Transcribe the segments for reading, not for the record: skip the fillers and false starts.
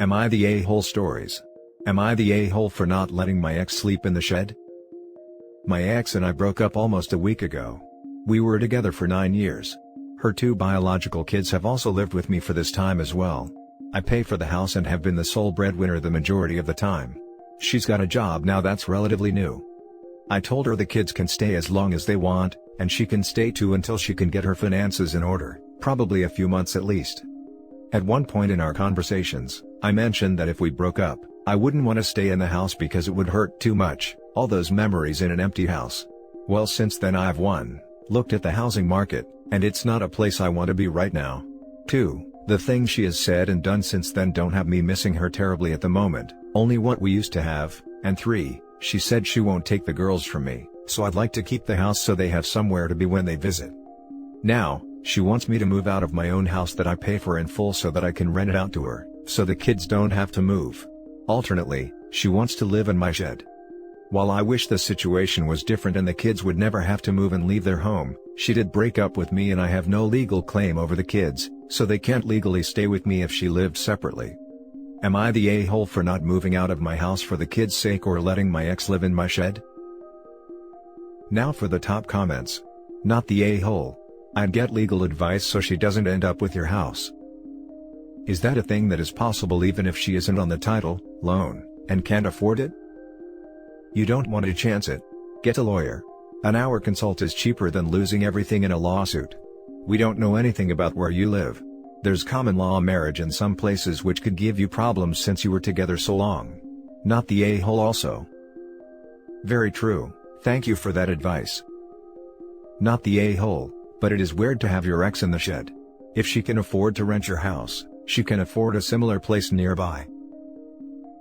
Am I the a-hole stories? Am I the a-hole for not letting my ex sleep in the shed? My ex and I broke up almost a week ago. We were together for 9 years. Her 2 biological kids have also lived with me for this time as well. I pay for the house and have been the sole breadwinner the majority of the time. She's got a job now that's relatively new. I told her the kids can stay as long as they want, and she can stay too until she can get her finances in order, probably a few months at least. At one point in our conversations, I mentioned that if we broke up, I wouldn't want to stay in the house because it would hurt too much, all those memories in an empty house. Well, since then I've looked at the housing market, and it's not a place I want to be right now. 2. The things she has said and done since then don't have me missing her terribly at the moment, only what we used to have, and 3. She said she won't take the girls from me, so I'd like to keep the house so they have somewhere to be when they visit. Now, she wants me to move out of my own house that I pay for in full so that I can rent it out to her, so the kids don't have to move. Alternately, she wants to live in my shed. While I wish the situation was different and the kids would never have to move and leave their home, she did break up with me and I have no legal claim over the kids, so they can't legally stay with me if she lived separately. Am I the a-hole for not moving out of my house for the kids' sake or letting my ex live in my shed? Now for the top comments. Not the a-hole. I'd get legal advice so she doesn't end up with your house. Is that a thing that is possible even if she isn't on the title, loan, and can't afford it? You don't want to chance it. Get a lawyer. An hour consult is cheaper than losing everything in a lawsuit. We don't know anything about where you live. There's common law marriage in some places which could give you problems since you were together so long. Not the a-hole also. Very true, thank you for that advice. Not the a-hole, but it is weird to have your ex in the shed. If she can afford to rent your house, she can afford a similar place nearby.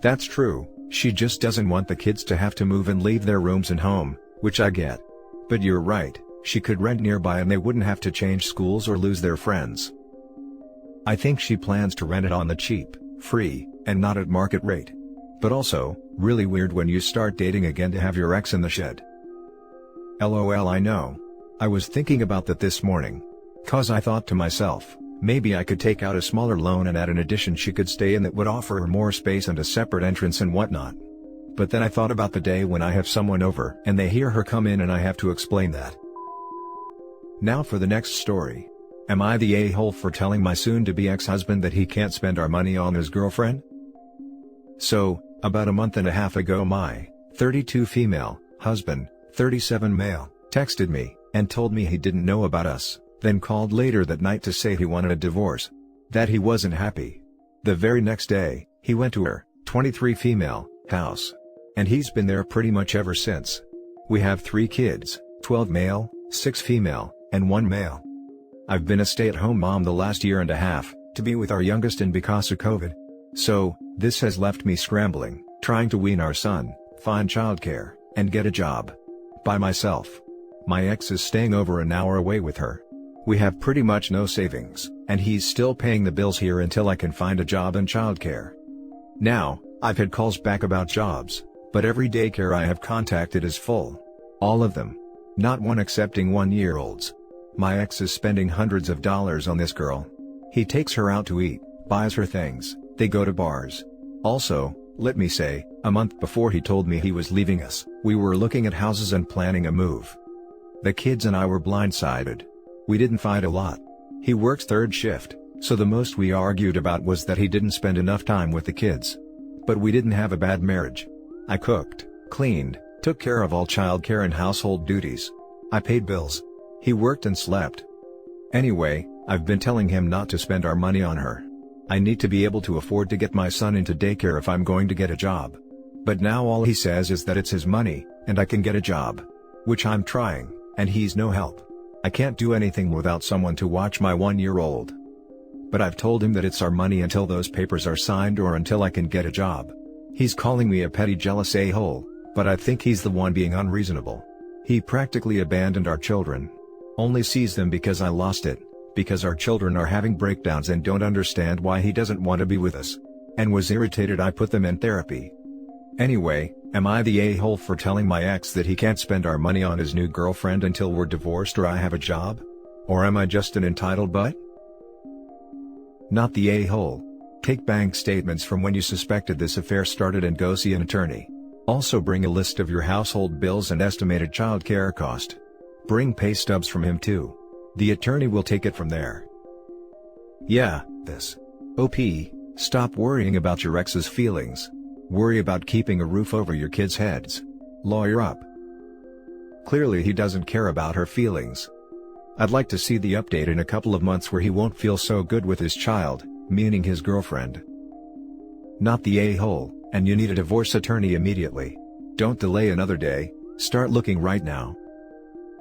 That's true, she just doesn't want the kids to have to move and leave their rooms and home, which I get. But you're right, she could rent nearby and they wouldn't have to change schools or lose their friends. I think she plans to rent it on the cheap, free, and not at market rate. But also, really weird when you start dating again to have your ex in the shed. LOL, I know. I was thinking about that this morning. 'Cause I thought to myself, maybe I could take out a smaller loan and add an addition she could stay in that would offer her more space and a separate entrance and whatnot. But then I thought about the day when I have someone over and they hear her come in and I have to explain that. Now for the next story. Am I the a-hole for telling my soon-to-be ex-husband that he can't spend our money on his girlfriend? So, about a month and a half ago my 32 female husband, 37 male, texted me and told me he didn't know about us, then called later that night to say he wanted a divorce. That he wasn't happy. The very next day, he went to her, 23 female, house. And he's been there pretty much ever since. We have 3 kids, 12 male, 6 female, and 1 male. I've been a stay-at-home mom the last year and a half, to be with our youngest and because of COVID. So, this has left me scrambling, trying to wean our son, find childcare, and get a job. By myself. My ex is staying over an hour away with her. We have pretty much no savings, and he's still paying the bills here until I can find a job and childcare. Now, I've had calls back about jobs, but every daycare I have contacted is full. All of them. Not one accepting 1-year-olds. My ex is spending hundreds of dollars on this girl. He takes her out to eat, buys her things, they go to bars. Also, let me say, a month before he told me he was leaving us, we were looking at houses and planning a move. The kids and I were blindsided. We didn't fight a lot. He works 3rd shift, so the most we argued about was that he didn't spend enough time with the kids. But we didn't have a bad marriage. I cooked, cleaned, took care of all childcare and household duties. I paid bills. He worked and slept. Anyway, I've been telling him not to spend our money on her. I need to be able to afford to get my son into daycare if I'm going to get a job. But now all he says is that it's his money, and I can get a job. Which I'm trying, and he's no help. I can't do anything without someone to watch my 1-year-old. But I've told him that it's our money until those papers are signed or until I can get a job. He's calling me a petty jealous a-hole, but I think he's the one being unreasonable. He practically abandoned our children. Only sees them because I lost it, because our children are having breakdowns and don't understand why he doesn't want to be with us. And was irritated I put them in therapy. Anyway, am I the a-hole for telling my ex that he can't spend our money on his new girlfriend until we're divorced or I have a job? Or am I just an entitled butt? Not the a-hole. Take bank statements from when you suspected this affair started and go see an attorney. Also bring a list of your household bills and estimated child care cost. Bring pay stubs from him too. The attorney will take it from there. Yeah, this. OP, stop worrying about your ex's feelings. Worry about keeping a roof over your kids' heads. Lawyer up. Clearly he doesn't care about her feelings. I'd like to see the update in a couple of months where he won't feel so good with his child, meaning his girlfriend. Not the a-hole, and you need a divorce attorney immediately. Don't delay another day, start looking right now.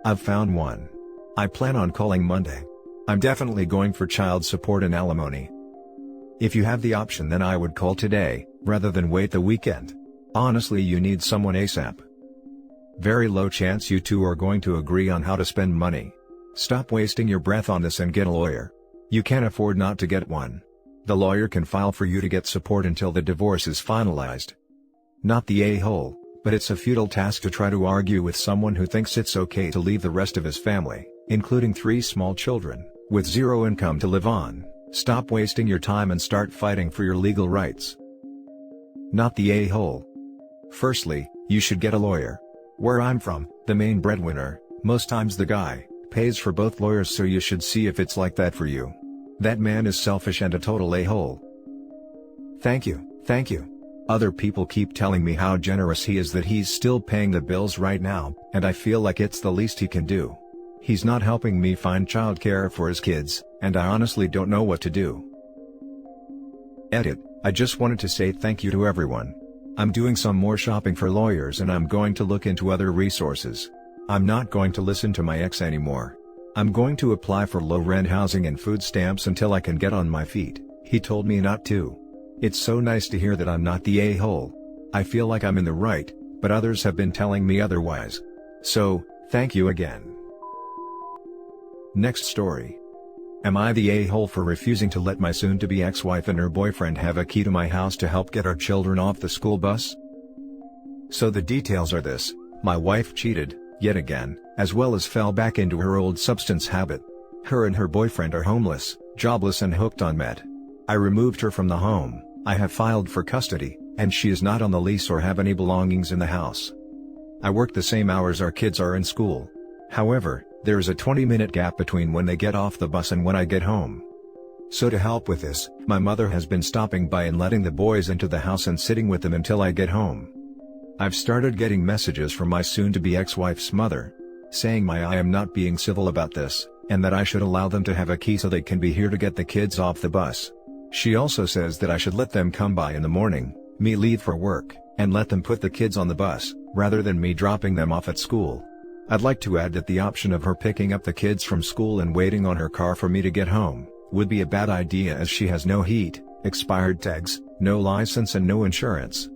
I've found one. I plan on calling Monday. I'm definitely going for child support and alimony. If you have the option, then I would call today, rather than wait the weekend. Honestly, you need someone ASAP. Very low chance you two are going to agree on how to spend money. Stop wasting your breath on this and get a lawyer. You can't afford not to get one. The lawyer can file for you to get support until the divorce is finalized. Not the a-hole, but it's a futile task to try to argue with someone who thinks it's okay to leave the rest of his family, including 3 small children, with 0 income to live on. Stop wasting your time and start fighting for your legal rights. Not the a-hole. Firstly, you should get a lawyer. Where I'm from, the main breadwinner, most times the guy, pays for both lawyers, so you should see if it's like that for you. That man is selfish and a total a-hole. Thank you. Other people keep telling me how generous he is, that he's still paying the bills right now, and I feel like it's the least he can do. He's not helping me find childcare for his kids, and I honestly don't know what to do. Edit, I just wanted to say thank you to everyone. I'm doing some more shopping for lawyers and I'm going to look into other resources. I'm not going to listen to my ex anymore. I'm going to apply for low-rent housing and food stamps until I can get on my feet. He told me not to. It's so nice to hear that I'm not the a-hole. I feel like I'm in the right, but others have been telling me otherwise. So, thank you again. Next story. Am I the a-hole for refusing to let my soon-to-be ex-wife and her boyfriend have a key to my house to help get our children off the school bus? So the details are this: my wife cheated, yet again, as well as fell back into her old substance habit. Her and her boyfriend are homeless, jobless and hooked on meth. I removed her from the home, I have filed for custody, and she is not on the lease or have any belongings in the house. I work the same hours our kids are in school. However, there is a 20-minute gap between when they get off the bus and when I get home. So to help with this, my mother has been stopping by and letting the boys into the house and sitting with them until I get home. I've started getting messages from my soon-to-be ex-wife's mother, saying I am not being civil about this, and that I should allow them to have a key so they can be here to get the kids off the bus. She also says that I should let them come by in the morning, me leave for work, and let them put the kids on the bus, rather than me dropping them off at school. I'd like to add that the option of her picking up the kids from school and waiting on her car for me to get home would be a bad idea, as she has no heat, expired tags, no license and no insurance.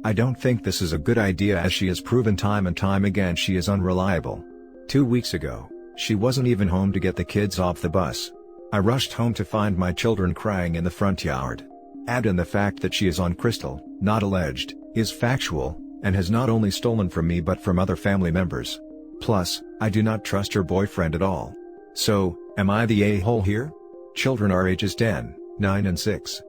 I don't think this is a good idea, as she has proven time and time again she is unreliable. 2 weeks ago, she wasn't even home to get the kids off the bus. I rushed home to find my children crying in the front yard. Add in the fact that she is on crystal, not alleged, is factual, and has not only stolen from me but from other family members. Plus, I do not trust her boyfriend at all. So, am I the a-hole here? Children are ages 10, 9 and 6.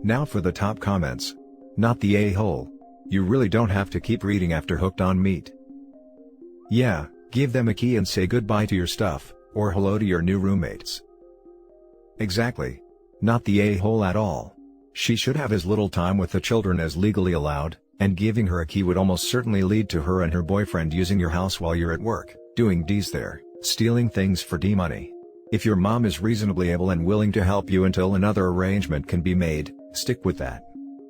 Now for the top comments. Not the a-hole. You really don't have to keep reading after hooked on meat. Yeah, give them a key and say goodbye to your stuff, or hello to your new roommates. Exactly. Not the a-hole at all. She should have as little time with the children as legally allowed, and giving her a key would almost certainly lead to her and her boyfriend using your house while you're at work, doing D's there, stealing things for D money. If your mom is reasonably able and willing to help you until another arrangement can be made, stick with that.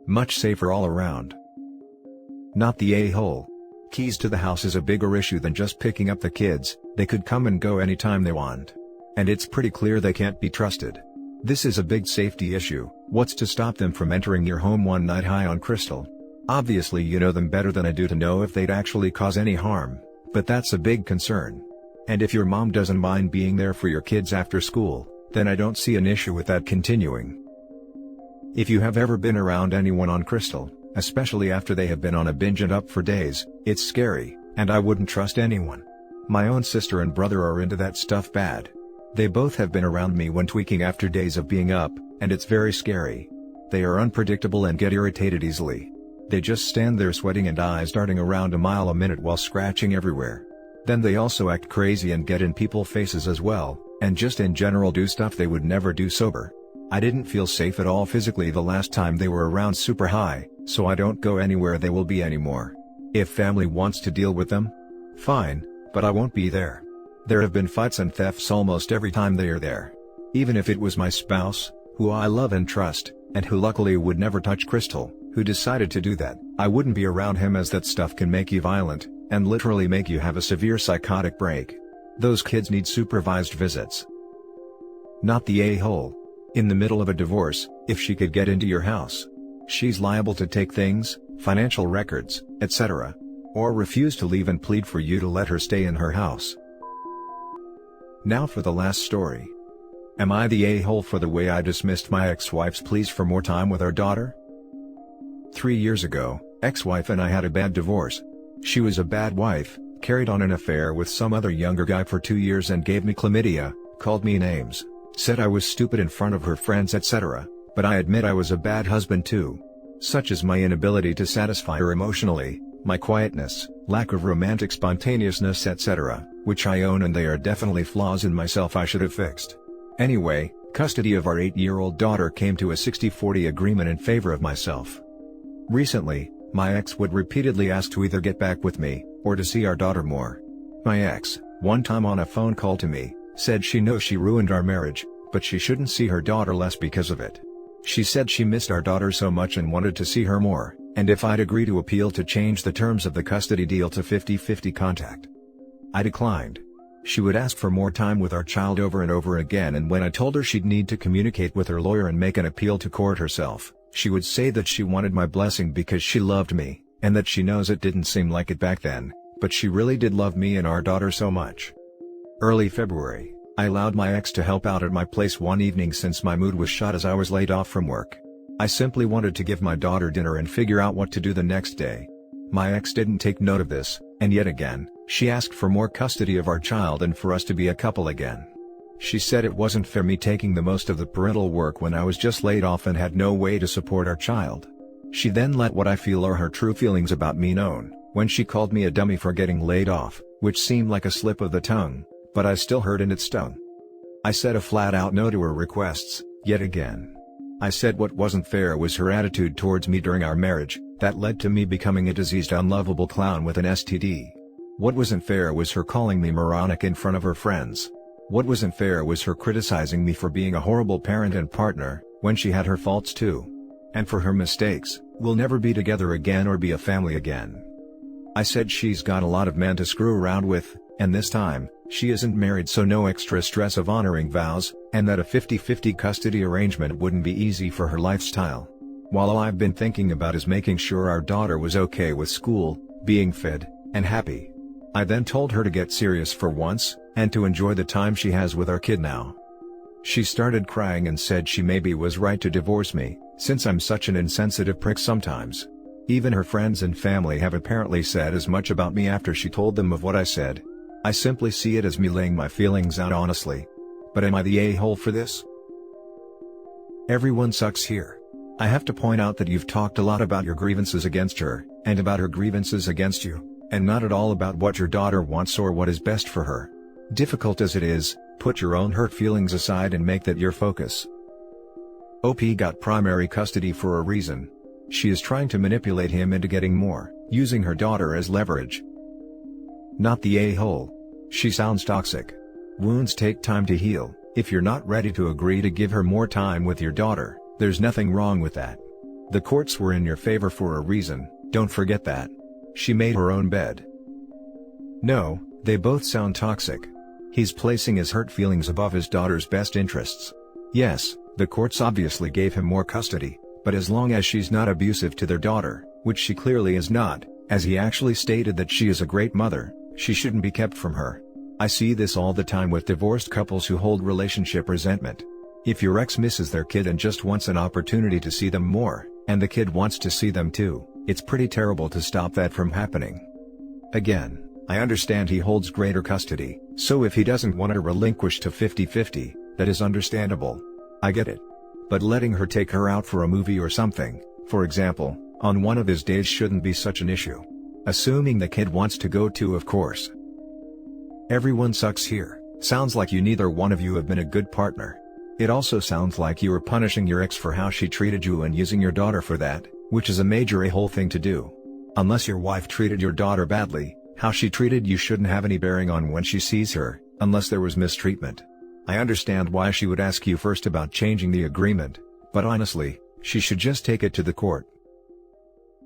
Much safer all around. Not the a-hole. Keys to the house is a bigger issue than just picking up the kids. They could come and go anytime they want. And it's pretty clear they can't be trusted. This is a big safety issue. What's to stop them from entering your home one night high on crystal? Obviously you know them better than I do to know if they'd actually cause any harm, but that's a big concern. And if your mom doesn't mind being there for your kids after school, then I don't see an issue with that continuing. If you have ever been around anyone on crystal, especially after they have been on a binge and up for days, it's scary, and I wouldn't trust anyone. My own sister and brother are into that stuff bad. They both have been around me when tweaking after days of being up, and it's very scary. They are unpredictable and get irritated easily. They just stand there sweating and eyes darting around a mile a minute while scratching everywhere. Then they also act crazy and get in people's faces as well, and just in general do stuff they would never do sober. I didn't feel safe at all physically the last time they were around super high, so I don't go anywhere they will be anymore. If family wants to deal with them, fine, but I won't be there. There have been fights and thefts almost every time they are there. Even if it was my spouse, who I love and trust, and who luckily would never touch Crystal, who decided to do that, I wouldn't be around him as that stuff can make you violent, and literally make you have a severe psychotic break. Those kids need supervised visits. Not the a-hole. In the middle of a divorce, if she could get into your house, she's liable to take things, financial records, etc. Or refuse to leave and plead for you to let her stay in her house. Now for the last story. Am I the a-hole for the way I dismissed my ex-wife's pleas for more time with our daughter? 3 years ago, ex-wife and I had a bad divorce. She was a bad wife, carried on an affair with some other younger guy for 2 years and gave me chlamydia, called me names, said I was stupid in front of her friends etc., but I admit I was a bad husband too. Such is my inability to satisfy her emotionally, my quietness, lack of romantic spontaneousness etc., which I own, and they are definitely flaws in myself I should have fixed. Anyway, custody of our 8-year-old daughter came to a 60-40 agreement in favor of myself. Recently, my ex would repeatedly ask to either get back with me, or to see our daughter more. My ex, one time on a phone call to me, said she knows she ruined our marriage, but she shouldn't see her daughter less because of it. She said she missed our daughter so much and wanted to see her more, and if I'd agree to appeal to change the terms of the custody deal to 50-50 contact. I declined. She would ask for more time with our child over and over again, and when I told her she'd need to communicate with her lawyer and make an appeal to court herself, she would say that she wanted my blessing because she loved me, and that she knows it didn't seem like it back then, but she really did love me and our daughter so much. Early February, I allowed my ex to help out at my place one evening since my mood was shot as I was laid off from work. I simply wanted to give my daughter dinner and figure out what to do the next day. My ex didn't take note of this, and yet again, she asked for more custody of our child and for us to be a couple again. She said it wasn't fair me taking the most of the parental work when I was just laid off and had no way to support our child. She then let what I feel are her true feelings about me known, when she called me a dummy for getting laid off, which seemed like a slip of the tongue, but I still hurt and it stung. I said a flat-out no to her requests, yet again. I said what wasn't fair was her attitude towards me during our marriage, that led to me becoming a diseased unlovable clown with an STD. What wasn't fair was her calling me moronic in front of her friends. What wasn't fair was her criticizing me for being a horrible parent and partner, when she had her faults too. And for her mistakes, we'll never be together again or be a family again. I said she's got a lot of men to screw around with, and this time, she isn't married, so no extra stress of honoring vows, and that a 50-50 custody arrangement wouldn't be easy for her lifestyle. While all I've been thinking about is making sure our daughter was okay with school, being fed, and happy. I then told her to get serious for once, and to enjoy the time she has with our kid now. She started crying and said she maybe was right to divorce me, since I'm such an insensitive prick sometimes. Even her friends and family have apparently said as much about me after she told them of what I said. I simply see it as me laying my feelings out honestly. But am I the a-hole for this? Everyone sucks here. I have to point out that you've talked a lot about your grievances against her, and about her grievances against you, and not at all about what your daughter wants or what is best for her. Difficult as it is, put your own hurt feelings aside and make that your focus. OP got primary custody for a reason. She is trying to manipulate him into getting more, using her daughter as leverage. Not the a-hole. She sounds toxic. Wounds take time to heal. If you're not ready to agree to give her more time with your daughter, there's nothing wrong with that. The courts were in your favor for a reason, don't forget that. She made her own bed. No, they both sound toxic. He's placing his hurt feelings above his daughter's best interests. Yes, the courts obviously gave him more custody, but as long as she's not abusive to their daughter, which she clearly is not, as he actually stated that she is a great mother, she shouldn't be kept from her. I see this all the time with divorced couples who hold relationship resentment. If your ex misses their kid and just wants an opportunity to see them more, and the kid wants to see them too, it's pretty terrible to stop that from happening. Again, I understand he holds greater custody, so if he doesn't want to relinquish to 50-50, that is understandable. I get it. But letting her take her out for a movie or something, for example, on one of his days shouldn't be such an issue. Assuming the kid wants to go too, of course. Everyone sucks here. Sounds like neither one of you have been a good partner. It also sounds like you were punishing your ex for how she treated you and using your daughter for that, which is a major a-hole thing to do. Unless your wife treated your daughter badly, how she treated you shouldn't have any bearing on when she sees her, unless there was mistreatment. I understand why she would ask you first about changing the agreement, but honestly, she should just take it to the court.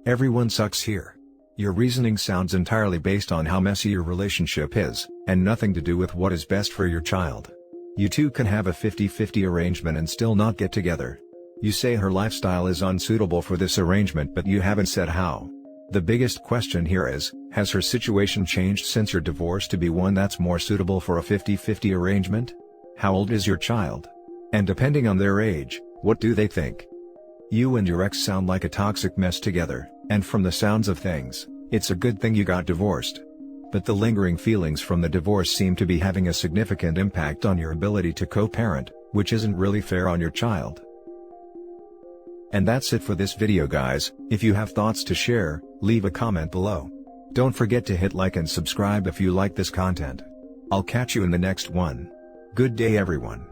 Everyone sucks here. Your reasoning sounds entirely based on how messy your relationship is, and nothing to do with what is best for your child. You two can have a 50-50 arrangement and still not get together. You say her lifestyle is unsuitable for this arrangement, but you haven't said how. The biggest question here is, has her situation changed since your divorce to be one that's more suitable for a 50-50 arrangement? How old is your child? And depending on their age, what do they think? You and your ex sound like a toxic mess together, and from the sounds of things, it's a good thing you got divorced. But the lingering feelings from the divorce seem to be having a significant impact on your ability to co-parent, which isn't really fair on your child. And that's it for this video, guys. If you have thoughts to share, leave a comment below. Don't forget to hit like and subscribe if you like this content. I'll catch you in the next one. Good day, everyone.